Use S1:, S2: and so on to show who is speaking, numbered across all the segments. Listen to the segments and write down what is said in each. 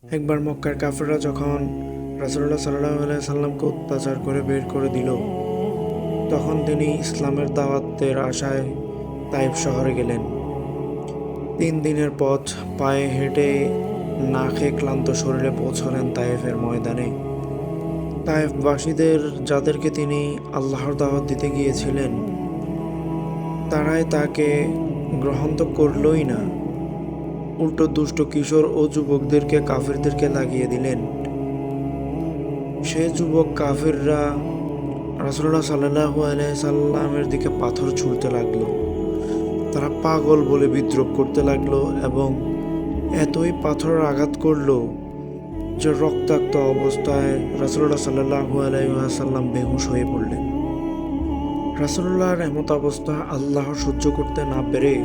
S1: একবার মক্কার কাফেররা যখন রাসূলুল্লাহ সাল্লাল্লাহু আলাইহি সাল্লামকে অত্যাচার করে বের করে দিল, তখন তিনি ইসলামের দাওয়াতের আশায় তাইফ শহরে গেলেন। 3 দিনের পথ পায়ে হেঁটে না খেয়ে ক্লান্ত শরীরে পৌঁছলেন তাইফের ময়দানে। তাইফবাসীদের যাদেরকে তিনি আল্লাহর দাওয়াত দিতে গিয়েছিলেন, তারাই তাকে গ্রহণ তো করলই না, উল্টো দুষ্ট কিশোর ও যুবকদেরকে কাফিরদেরকে লাগিয়ে দিলেন। সে যুবক কাফিররা রাসূলুল্লাহ সাল্লাল্লাহু আলাইহি সাল্লামের দিকে পাথর ছুঁড়তে লাগলো। তারা পাগল বলে বিদ্রূপ করতে লাগলো এবং এতই পাথরের আঘাত করলো যে রক্তাক্ত অবস্থায় রাসূলুল্লাহ সাল্লাল্লাহু আলাইহি ওয়াসাল্লাম বেহুশ হয়ে পড়লেন। রাসূলুল্লাহর এমত অবস্থা আল্লাহ সহ্য করতে না পেরে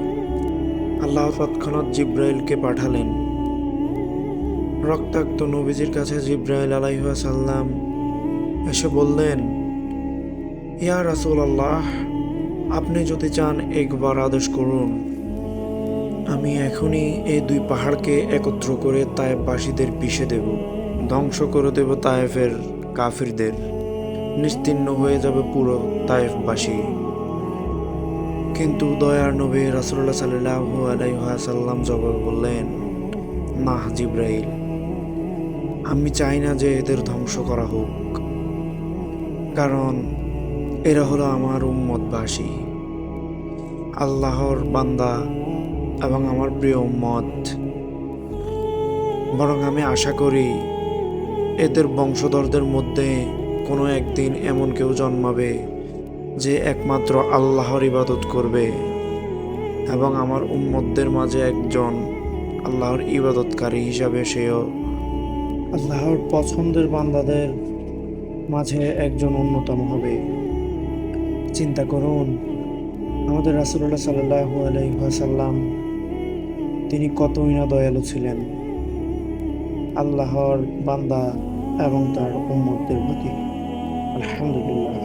S1: আল্লাহ তৎক্ষণাৎ জিব্রাইলকে পাঠালেন। রক্তাক্ত নবীজির কাছে জিব্রাইল আলাইহিস সালাম এসে বললেন, ইয়া রাসূলুল্লাহ, আপনি যদি চান একবার আদেশ করুন, আমি এখনই এই 2 পাহাড়কে একত্র করে তায়েফবাসীদের পিষে দেব, ধ্বংস করে দেব তায়েফের কাফিরদের, নিশ্চিহ্ন হয়ে যাবে পুরো তায়েফবাসী। কিন্তু দয়ার নবী রাসূলুল্লাহ সাল্লাল্লাহু আলাইহি ওয়াসাল্লাম জবাব বললেন, না জিব্রাইল, আমি চাই না যে এদের ধ্বংস করা হোক, কারণ এরা হলো আমার উম্মতবাসী, আল্লাহর বান্দা এবং আমার প্রিয় উম্মত। বরং আমি আশা করি এদের বংশধরদের মধ্যে কোনো একদিন এমন কেউ জন্মাবে যে একমাত্র আল্লাহর ইবাদত করবে এবং আমার উম্মতদের মাঝে একজন আল্লাহর ইবাদতকারী হিসাবে সেও আল্লাহর পছন্দের বান্দাদের মাঝে একজন অন্যতম হবে। চিন্তা করুন, আমাদের রাসূলুল্লাহ সাল্লাল্লাহু আলাইহি ওয়াসাল্লাম তিনি কতই না দয়ালু ছিলেন আল্লাহর বান্দা এবং তার উম্মতদের প্রতি। আলহামদুলিল্লাহ।